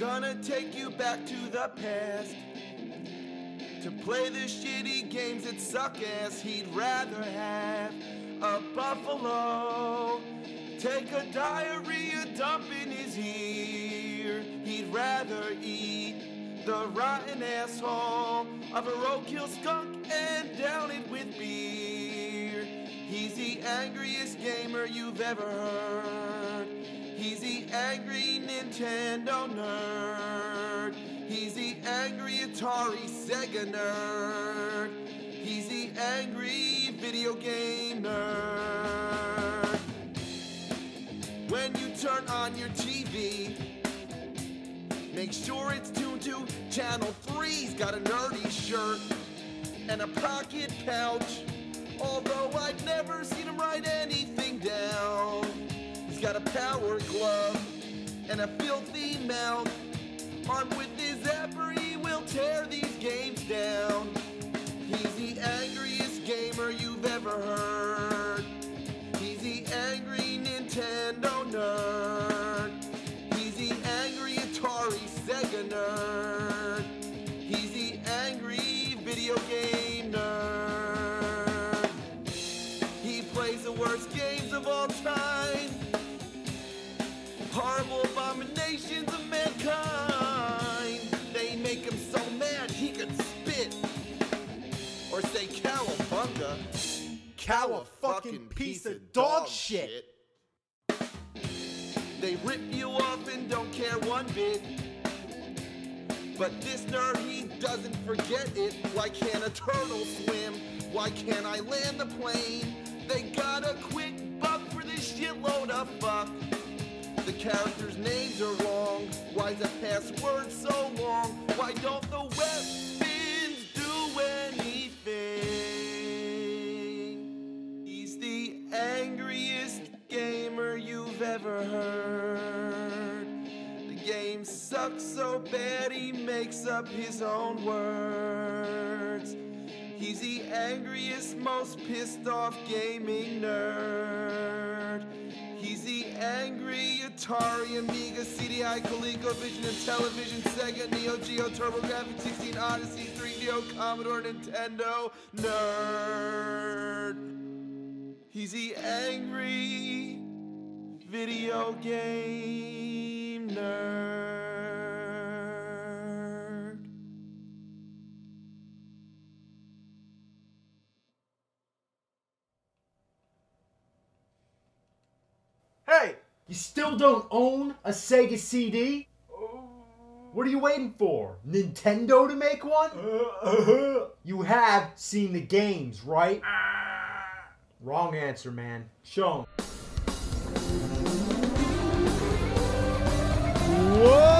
gonna take you back to the past to play the shitty games that suck ass. He'd rather have a buffalo take a diarrhea dump in his ear. He'd rather eat the rotten asshole of a roadkill skunk and down it with beer. He's the angriest gamer you've ever heard. He's the angry Nintendo nerd. He's the angry Atari Sega nerd. He's the angry video game nerd. When you turn on your TV, make sure it's tuned to Channel 3. He's got a nerdy shirt and a pocket pouch, although I've never seen him write anything down. He's got a power glove and a filthy mouth. Armed with his zapper, he will tear these games down. He's the angriest gamer you've ever heard. He's the angry Nintendo nerd. He's the angry Atari Sega nerd. He's the angry video game nerd. He plays the worst games of all time. Horrible abominations of mankind. They make him so mad he could spit or say cowabunga. Cow a fucking piece of dog shit. They rip you off and don't care one bit. But this nerd, he doesn't forget it. Why can't a turtle swim? Why can't I land the plane? They got a quick buck for this shitload of fuck. The characters' names are wrong. Why's the password so long? Why don't the weapons do anything? He's the angriest gamer you've ever heard. The game sucks so bad he makes up his own words. He's the angriest, most pissed off gaming nerd. He's the angry Atari, Amiga, CDI, ColecoVision, and Television, Sega, Neo Geo, TurboGrafx 16, Odyssey, 3DO, Commodore, Nintendo nerd. He's the angry video game nerd. Hey, you still don't own a Sega CD? What are you waiting for? Nintendo to make one? You have seen the games, right? Wrong answer, man. Show 'em. Whoa!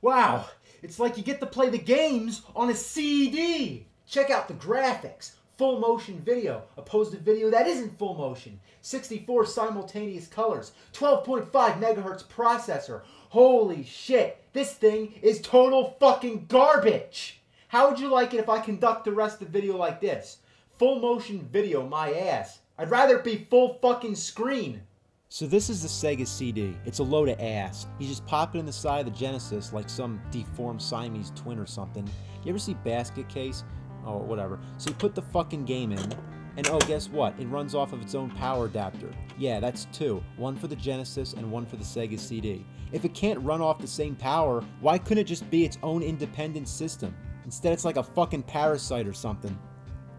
Wow, it's like you get to play the games on a CD. Check out the graphics. Full motion video, opposed to video that isn't full motion. 64 simultaneous colors, 12.5 megahertz processor. Holy shit, this thing is total fucking garbage. How would you like it if I conduct the rest of the video like this? Full motion video, my ass. I'd rather it be full fucking screen. So this is the Sega CD. It's a load of ass. You just pop it in the side of the Genesis like some deformed Siamese twin or something. You ever see Basket Case? Oh, whatever. So you put the fucking game in, and oh, guess what? It runs off of its own power adapter. Yeah, that's two. One for the Genesis and one for the Sega CD. If it can't run off the same power, why couldn't it just be its own independent system? Instead, it's like a fucking parasite or something.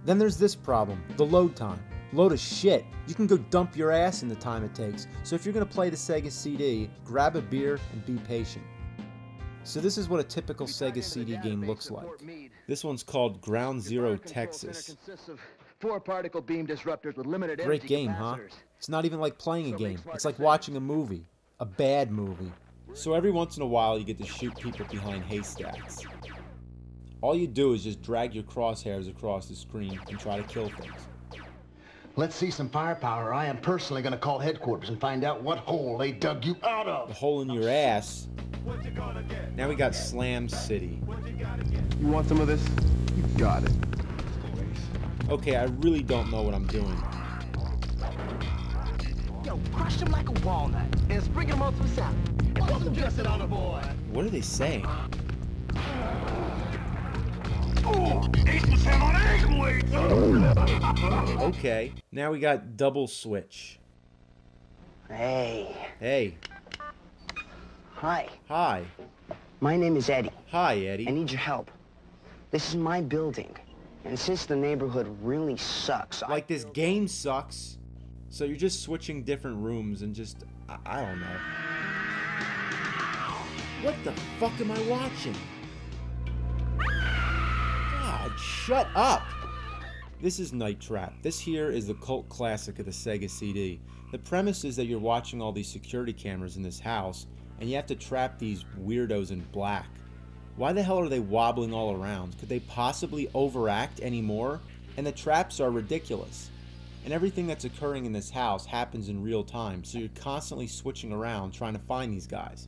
Then there's this problem, the load time. Load of shit. You can go dump your ass in the time it takes. So if you're gonna play the Sega CD, grab a beer and be patient. So this is what a typical Sega CD game looks like. This one's called Ground Zero Texas. Four-particle beam disruptors with limited Great game, huh? It's not even like playing a game. It's like watching a movie. A bad movie. So every once in a while you get to shoot people behind haystacks. All you do is just drag your crosshairs across the screen and try to kill things. Let's see some firepower. I am personally going to call headquarters and find out what hole they dug you out of. The hole in your ass. Now we got Slam City. You want some of this? You got it. Okay, I really don't know what I'm doing. Yo, crush him like a walnut and sprinkle him on some salad. And put some dressing on the boy. What are they saying? Oh, eat the salmon egg, Okay, now we got double switch. Hey. Hey. Hi. Hi. My name is Eddie. Hi, Eddie. I need your help. This is my building. And since the neighborhood really sucks, Like this game sucks. So you're just switching different rooms and just, I don't know. What the fuck am I watching? God, shut up! This is Night Trap. This here is the cult classic of the Sega CD. The premise is that you're watching all these security cameras in this house, and you have to trap these weirdos in black. Why the hell are they wobbling all around? Could they possibly overact anymore? And the traps are ridiculous. And everything that's occurring in this house happens in real time, so you're constantly switching around trying to find these guys.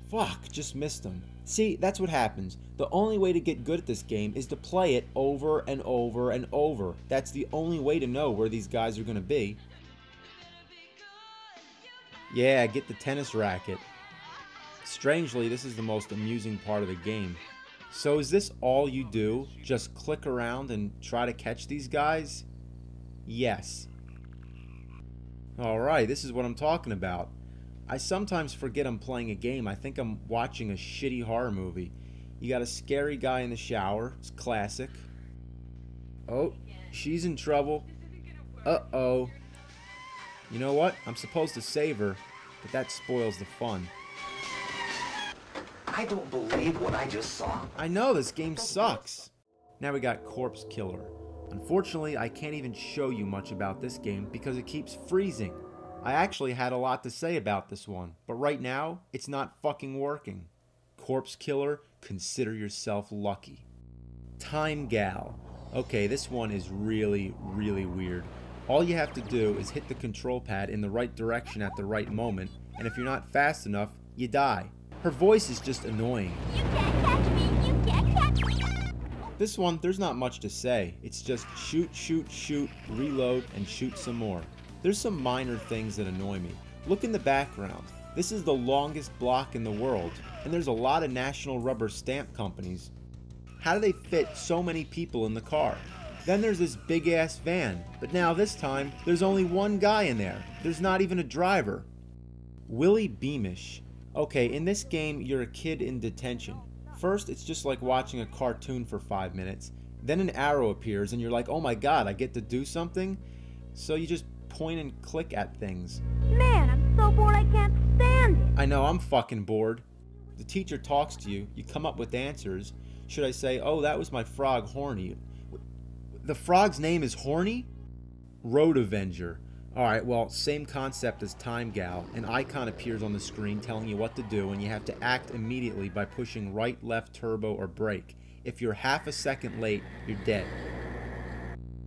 Fuck, just missed them. See, that's what happens. The only way to get good at this game is to play it over and over and over. That's the only way to know where these guys are gonna be. Yeah, get the tennis racket. Strangely, this is the most amusing part of the game. So is this all you do? Just click around and try to catch these guys? Yes. Alright, this is what I'm talking about. I sometimes forget I'm playing a game. I think I'm watching a shitty horror movie. You got a scary guy in the shower. It's classic. Oh, she's in trouble. Uh-oh. You know what? I'm supposed to save her, but that spoils the fun. I don't believe what I just saw. I know, this game sucks. Now we got Corpse Killer. Unfortunately, I can't even show you much about this game because it keeps freezing. I actually had a lot to say about this one, but right now, it's not fucking working. Corpse Killer, consider yourself lucky. Time Gal. Okay, this one is really, really weird. All you have to do is hit the control pad in the right direction at the right moment, and if you're not fast enough, you die. Her voice is just annoying. You can't catch me! You can't catch me! This one, there's not much to say. It's just shoot, shoot, shoot, reload, and shoot some more. There's some minor things that annoy me. Look in the background. This is the longest block in the world, and there's a lot of national rubber stamp companies. How do they fit so many people in the car? Then there's this big ass van, but now this time, there's only one guy in there. There's not even a driver. Willie Beamish. Okay, in this game, you're a kid in detention. First, it's just like watching a cartoon for 5 minutes. Then an arrow appears and you're like, oh my god, I get to do something? So you just point and click at things. Man, I'm so bored I can't stand it! I know, I'm fucking bored. The teacher talks to you, you come up with answers. Should I say, oh, that was my frog, Horny? The frog's name is Horny? Road Avenger. Alright, well, same concept as Time Gal. An icon appears on the screen telling you what to do, and you have to act immediately by pushing right, left, turbo, or brake. If you're half a second late, you're dead.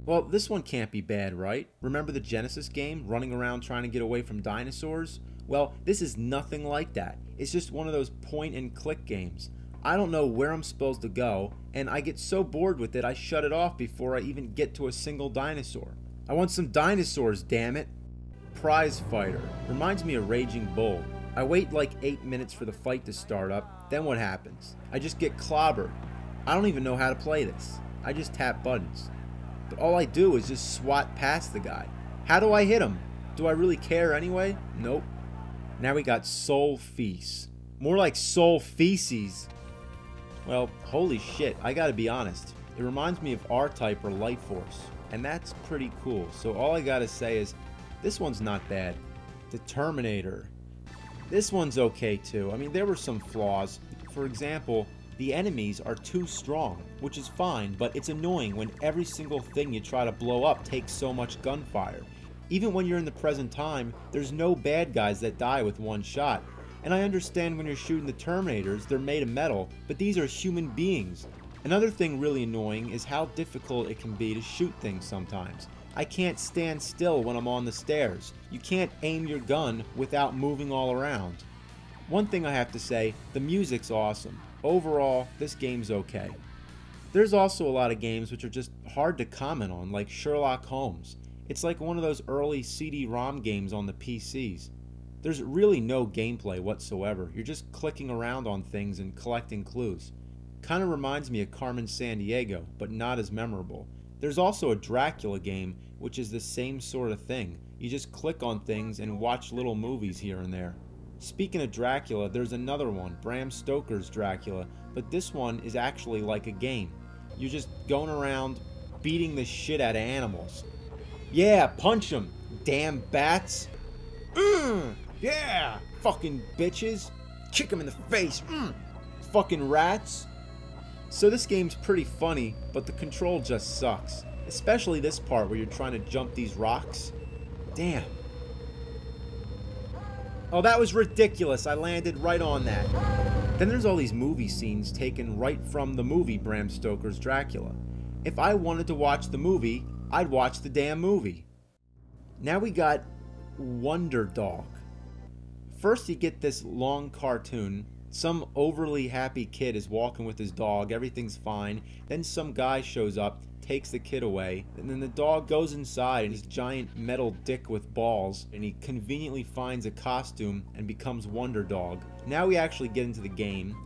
Well, this one can't be bad, right? Remember the Genesis game, running around trying to get away from dinosaurs? Well, this is nothing like that. It's just one of those point-and-click games. I don't know where I'm supposed to go, and I get so bored with it I shut it off before I even get to a single dinosaur. I want some dinosaurs, damn it. Prize Fighter. Reminds me of Raging Bull. I wait like 8 minutes for the fight to start up, then what happens? I just get clobbered. I don't even know how to play this. I just tap buttons. But all I do is just swat past the guy. How do I hit him? Do I really care anyway? Nope. Now we got Soul Feast. More like Soul Feces. Well, holy shit, I gotta be honest. It reminds me of R-Type or Light Force. And that's pretty cool. So all I gotta say is, this one's not bad. The Terminator. This one's okay too. I mean, there were some flaws. For example, the enemies are too strong, which is fine, but it's annoying when every single thing you try to blow up takes so much gunfire. Even when you're in the present time, there's no bad guys that die with one shot. And I understand when you're shooting the Terminators, they're made of metal, but these are human beings. Another thing really annoying is how difficult it can be to shoot things sometimes. I can't stand still when I'm on the stairs. You can't aim your gun without moving all around. One thing I have to say, the music's awesome. Overall, this game's okay. There's also a lot of games which are just hard to comment on, like Sherlock Holmes. It's like one of those early CD-ROM games on the PCs. There's really no gameplay whatsoever. You're just clicking around on things and collecting clues. Kind of reminds me of Carmen Sandiego, but not as memorable. There's also a Dracula game, which is the same sort of thing. You just click on things and watch little movies here and there. Speaking of Dracula, there's another one, Bram Stoker's Dracula, but this one is actually like a game. You're just going around beating the shit out of animals. Yeah, punch them, damn bats. Yeah, fucking bitches. Kick them in the face. Fucking rats. So this game's pretty funny, but the control just sucks. Especially this part where you're trying to jump these rocks. Damn. Oh, that was ridiculous. I landed right on that. Then there's all these movie scenes taken right from the movie Bram Stoker's Dracula. If I wanted to watch the movie, I'd watch the damn movie. Now we got Wonder Dog. First you get this long cartoon. Some overly happy kid is walking with his dog, everything's fine. Then some guy shows up, takes the kid away, and then the dog goes inside and his giant metal dick with balls, and he conveniently finds a costume and becomes Wonder Dog. Now we actually get into the game,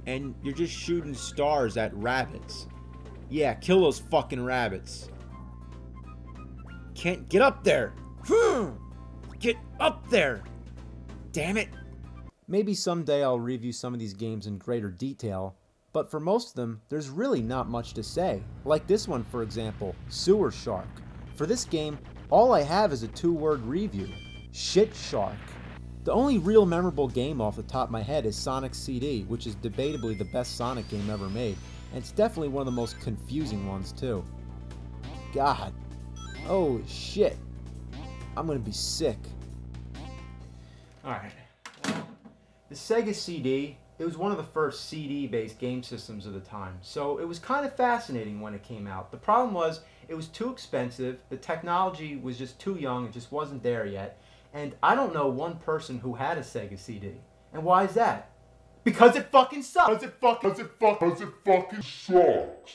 and you're just shooting stars at rabbits. Yeah, kill those fucking rabbits. Can't get up there! Get up there! Damn it! Maybe someday I'll review some of these games in greater detail, but for most of them, there's really not much to say. Like this one, for example, Sewer Shark. For this game, all I have is a 2-word review. Shit Shark. The only real memorable game off the top of my head is Sonic CD, which is debatably the best Sonic game ever made, and it's definitely one of the most confusing ones too. God. Oh shit. I'm gonna be sick. Alright. The Sega CD, it was one of the first CD-based game systems of the time, so it was kind of fascinating when it came out. The problem was, it was too expensive, the technology was just too young, it just wasn't there yet, and I don't know one person who had a Sega CD. And why is that? Because it fucking sucks! Because it fucking sucks!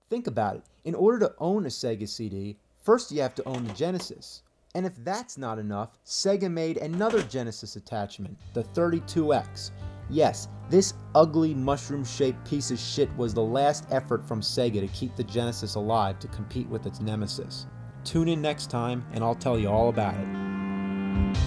Think about it. In order to own a Sega CD, first you have to own the Genesis. And if that's not enough, Sega made another Genesis attachment, the 32X. Yes, this ugly mushroom-shaped piece of shit was the last effort from Sega to keep the Genesis alive to compete with its nemesis. Tune in next time and I'll tell you all about it.